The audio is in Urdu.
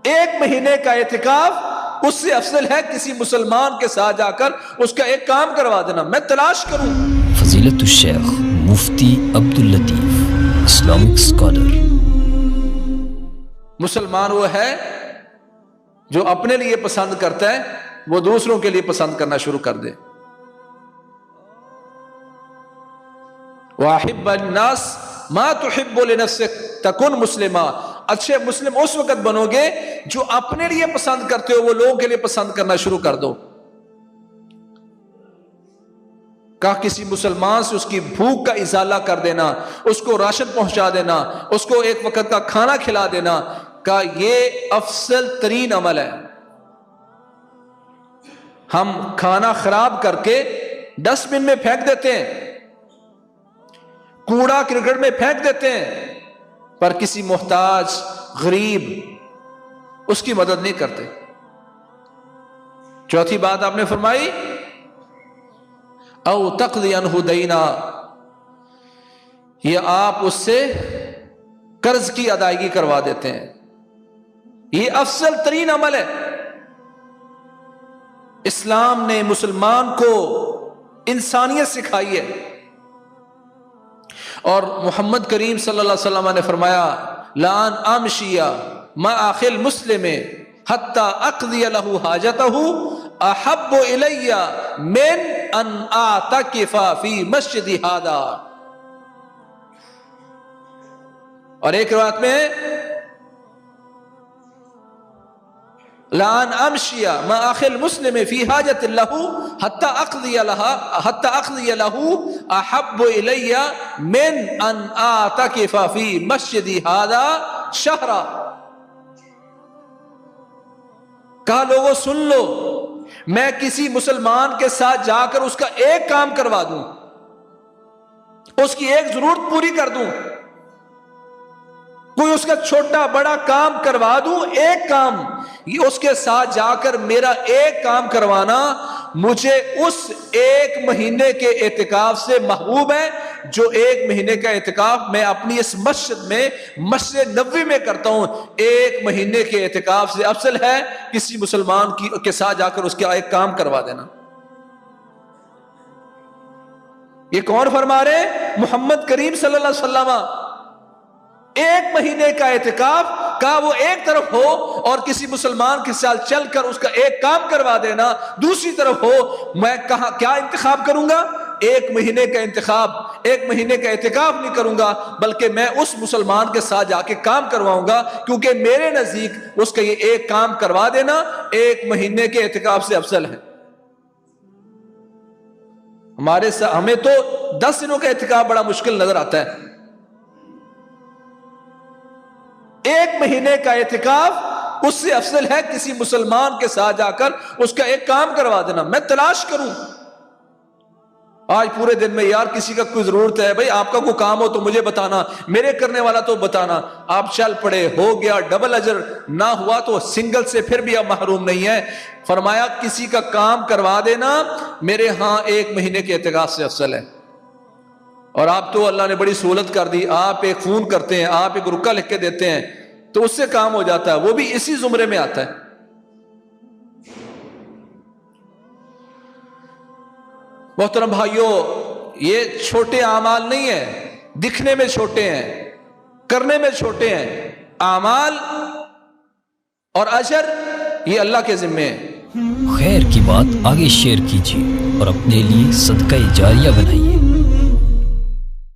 ایک مہینے کا اعتکاف اس سے افضل ہے کسی مسلمان کے ساتھ جا کر اس کا ایک کام کروا دینا. میں تلاش کروں. فضیلت الشیخ مفتی عبداللطیف، اسلامک اسکالر. مسلمان وہ ہے جو اپنے لیے پسند کرتا ہے وہ دوسروں کے لیے پسند کرنا شروع کر دے. وَأَحِبَّ النَّاسِ مَا تُحِبُّ لِنَفْسِكَ تَكُنْ مُسْلِمًا. اچھے مسلم اس وقت بنو گے جو اپنے لیے پسند کرتے ہو وہ لوگوں کے لیے پسند کرنا شروع کر دو. کہا کسی مسلمان سے اس کی بھوک کا ازالہ کر دینا، اس کو راشن پہنچا دینا، اس کو ایک وقت کا کھانا کھلا دینا، کہا یہ افضل ترین عمل ہے. ہم کھانا خراب کر کے ڈسٹ بن میں پھینک دیتے ہیں، کوڑا کرکٹ میں پھینک دیتے ہیں، پر کسی محتاج غریب اس کی مدد نہیں کرتے. چوتھی بات آپ نے فرمائی او تقضی عنہ دینا، یہ آپ اس سے قرض کی ادائیگی کروا دیتے ہیں. یہ افضل ترین عمل ہے. اسلام نے مسلمان کو انسانیت سکھائی ہے، اور محمد کریم صلی اللہ علیہ وسلم نے فرمایا لان امشی مع اخی المسلم حتی اقضی له حاجته احب الی من ان اعتکف فی مسجد هذا. اور ایک روایت میں لان امشی مع اخی المسلم فی حاجت له حتی اقضی له احب الی من ان اعتکف فی مسجد هذا شہرا. کہا لوگوں سن لو، میں کسی مسلمان کے ساتھ جا کر اس کا ایک کام کروا دوں، اس کی ایک ضرورت پوری کر دوں، کوئی اس کا چھوٹا بڑا کام کروا دوں، ایک کام، یہ اس کے ساتھ جا کر میرا ایک کام کروانا مجھے اس ایک مہینے کے اعتکاف سے محبوب ہے جو ایک مہینے کا اعتکاف میں اپنی اس مسجد میں مسجد نبوی میں کرتا ہوں. ایک مہینے کے اعتکاف سے افضل ہے کسی مسلمان کے ساتھ جا کر اس کا ایک کام کروا دینا. یہ کون فرما رہے ہیں؟ محمد کریم صلی اللہ علیہ وسلم. ایک مہینے کا اعتکاف کا وہ ایک طرف ہو اور کسی مسلمان کے ساتھ چل کر اس کا ایک کام کروا دینا دوسری طرف ہو. میں کہاں کیا انتخاب کروں گا؟ ایک مہینے کا انتخاب، ایک مہینے کا اعتکاف نہیں کروں گا، بلکہ میں اس مسلمان کے ساتھ جا کے کام کرواؤں گا، کیونکہ میرے نزدیک اس کا یہ ایک کام کروا دینا ایک مہینے کے اعتکاف سے افضل ہے. ہمیں تو 10 دنوں کا اعتکاف بڑا مشکل نظر آتا ہے. ایک مہینے کا اعتکاف اس سے افضل ہے کسی مسلمان کے ساتھ جا کر اس کا ایک کام کروا دینا. میں تلاش کروں آج پورے دن میں، یار کسی کا کوئی ضرورت ہے، بھائی آپ کا کوئی کام ہو تو مجھے بتانا، میرے کرنے والا تو بتانا. آپ چل پڑے، ہو گیا ڈبل اجر، نہ ہوا تو سنگل سے پھر بھی آپ محروم نہیں ہے. فرمایا کسی کا کام کروا دینا میرے ہاں ایک مہینے کے اعتکاف سے افضل ہے. اور آپ تو اللہ نے بڑی سہولت کر دی، آپ ایک فون کرتے ہیں، آپ ایک رکا لکھ کے دیتے ہیں تو اس سے کام ہو جاتا ہے، وہ بھی اسی زمرے میں آتا ہے. محترم بھائیوں، یہ چھوٹے اعمال نہیں ہیں، دکھنے میں چھوٹے ہیں، کرنے میں چھوٹے ہیں. اعمال اور اجر یہ اللہ کے ذمے ہے. خیر کی بات آگے شیئر کیجیے اور اپنے لیے صدقہ جاریہ بنائیے.